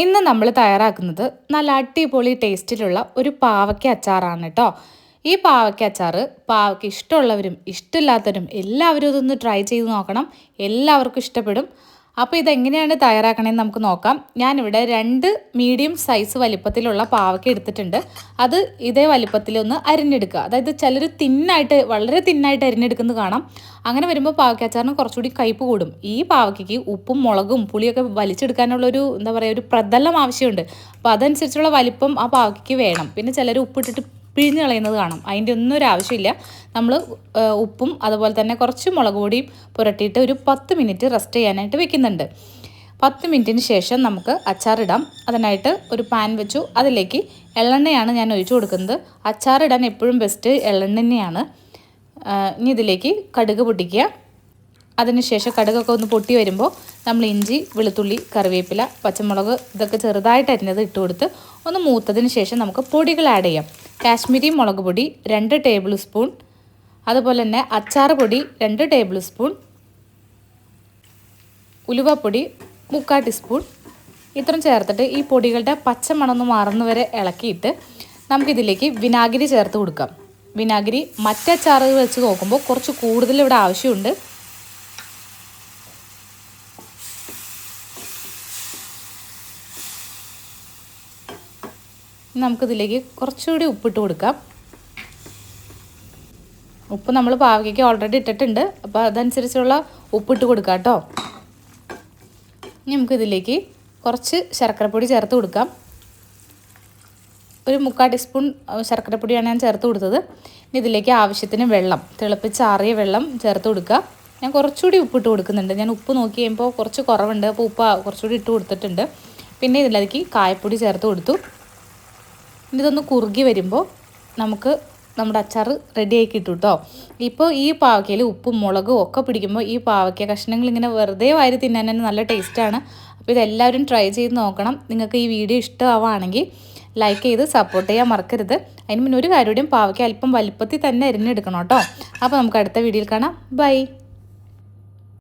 ഇന്ന് നമ്മൾ തയ്യാറാക്കുന്നത് നല്ല അടിപൊളി ടേസ്റ്റിലുള്ള ഒരു പാവയ്ക്ക അച്ചാറാണ് കേട്ടോ. ഈ പാവയ്ക്ക അച്ചാർ പാവയ്ക്ക ഇഷ്ടമുള്ളവരും ഇഷ്ടമില്ലാത്തവരും എല്ലാവരും ഇതൊന്ന് ട്രൈ ചെയ്ത് നോക്കണം. എല്ലാവർക്കും ഇഷ്ടപ്പെടും. അപ്പോൾ ഇതെങ്ങനെയാണ് തയ്യാറാക്കണമെന്ന് നമുക്ക് നോക്കാം. ഞാനിവിടെ 2 മീഡിയം സൈസ് വലിപ്പത്തിലുള്ള പാവയ്ക്ക എടുത്തിട്ടുണ്ട്. അത് ഇതേ വലിപ്പത്തിലൊന്ന് അരിഞ്ഞെടുക്കുക. അതായത് ചിലർ തിന്നായിട്ട് വളരെ തിന്നായിട്ട് അരിഞ്ഞെടുക്കുന്നത് കാണാം. അങ്ങനെ വരുമ്പോൾ പാവയ്ക്ക അച്ചാറിന് കുറച്ചുകൂടി കയ്പ്പ് കൂടും. ഈ പാവയ്ക്കയ്ക്ക് ഉപ്പും മുളകും പുളിയൊക്കെ വലിച്ചെടുക്കാനുള്ളൊരു എന്താ പറയുക ഒരു പ്രതലം ആവശ്യമുണ്ട്. അപ്പോൾ അതനുസരിച്ചുള്ള വലിപ്പം ആ പാവയ്ക്കയ്ക്ക് വേണം. പിന്നെ ചിലർ ഉപ്പിട്ടിട്ട് പിഴിഞ്ഞ് കളയുന്നത് കാണാം. അതിൻ്റെ ഒന്നും ഒരു ആവശ്യമില്ല. നമ്മൾ ഉപ്പും അതുപോലെ തന്നെ കുറച്ച് മുളക് പൊടിയും പുരട്ടിയിട്ട് ഒരു 10 മിനിറ്റ് റെസ്റ്റ് ചെയ്യാനായിട്ട് വെക്കുന്നുണ്ട്. 10 മിനിറ്റിന് ശേഷം നമുക്ക് അച്ചാറിടാം. അതിനായിട്ട് ഒരു പാൻ വെച്ചു. അതിലേക്ക് എള്ളെണ്ണയാണ് ഞാൻ ഒഴിച്ചു കൊടുക്കുന്നത്. അച്ചാറിടാൻ എപ്പോഴും ബെസ്റ്റ് എള്ളെണ്ണ തന്നെയാണ്. ഇനി ഇതിലേക്ക് കടുക് പൊട്ടിക്കുക. അതിനുശേഷം കടുകൊക്കെ ഒന്ന് പൊട്ടി വരുമ്പോൾ നമ്മൾ ഇഞ്ചി, വെളുത്തുള്ളി, കറിവേപ്പില, പച്ചമുളക് ഇതൊക്കെ ചെറുതായിട്ട് അരിഞ്ഞത് ഇട്ട് കൊടുത്ത് ഒന്ന് മൂത്തതിന് ശേഷം നമുക്ക് പൊടികൾ ആഡ് ചെയ്യാം. കാശ്മീരി മുളക് പൊടി 2 ടേബിൾ സ്പൂൺ, അതുപോലെ തന്നെ അച്ചാർ പൊടി 2 ടേബിൾ സ്പൂൺ, ഉലുവപ്പൊടി 3/4 ടീസ്പൂൺ ഇത്രയും ചേർത്തിട്ട് ഈ പൊടികളുടെ പച്ചമണം മാറുന്നവരെ ഇളക്കിയിട്ട് നമുക്കിതിലേക്ക് വിനാഗിരി ചേർത്ത് കൊടുക്കാം. വിനാഗിരി മറ്റച്ചാറുകൾ വെച്ച് നോക്കുമ്പോൾ കുറച്ച് കൂടുതൽ ഇവിടെ ആവശ്യമുണ്ട്. നമുക്കിതിലേക്ക് കുറച്ചുകൂടി ഉപ്പിട്ട് കൊടുക്കാം. ഉപ്പ് നമ്മൾ പാവയ്ക്കയ്ക്ക് ഓൾറെഡി ഇട്ടിട്ടുണ്ട്. അപ്പോൾ അതനുസരിച്ചുള്ള ഉപ്പിട്ട് കൊടുക്കാം കേട്ടോ. ഇനി നമുക്കിതിലേക്ക് കുറച്ച് ശർക്കരപ്പൊടി ചേർത്ത് കൊടുക്കാം. ഒരു 3/4 ടീസ്പൂൺ ശർക്കരപ്പൊടിയാണ് ഞാൻ ചേർത്ത് കൊടുത്തത്. ഇനി ഇതിലേക്ക് ആവശ്യത്തിന് വെള്ളം, തിളപ്പിച്ചാറിയ വെള്ളം ചേർത്ത് കൊടുക്കുക. ഞാൻ കുറച്ചുകൂടി ഉപ്പിട്ട് കൊടുക്കുന്നുണ്ട്. ഞാൻ ഉപ്പ് നോക്കി കഴിയുമ്പോൾ കുറച്ച് കുറവുണ്ട്. അപ്പോൾ ഉപ്പ് കുറച്ചുകൂടി ഇട്ട് കൊടുത്തിട്ടുണ്ട്. പിന്നെ ഇതിലേക്ക് കായപ്പൊടി ചേർത്ത് കൊടുത്തു. ഇതൊന്ന് കുറുകി വരുമ്പോൾ നമുക്ക് നമ്മുടെ അച്ചാർ റെഡിയായി കിട്ടും കേട്ടോ. ഇപ്പോൾ ഈ പാവയ്ക്കയിൽ ഉപ്പും മുളകും ഒക്കെ പിടിക്കുമ്പോൾ ഈ പാവയ്ക്ക കഷ്ണങ്ങൾ ഇങ്ങനെ വെറുതെ വാരി തിന്നാൻ തന്നെ നല്ല ടേസ്റ്റാണ്. അപ്പോൾ ഇതെല്ലാവരും ട്രൈ ചെയ്ത് നോക്കണം. നിങ്ങൾക്ക് ഈ വീഡിയോ ഇഷ്ടമാവുകയാണെങ്കിൽ ലൈക്ക് ചെയ്ത് സപ്പോർട്ട് ചെയ്യാൻ മറക്കരുത്. അതിന് മുന്നേ ഒരു കാര്യം, പാവയ്ക്ക അല്പം വലിപ്പത്തിൽ തന്നെ അരിഞ്ഞെടുക്കണം കേട്ടോ. അപ്പോൾ നമുക്ക് അടുത്ത വീഡിയോയിൽ കാണാം. ബൈ.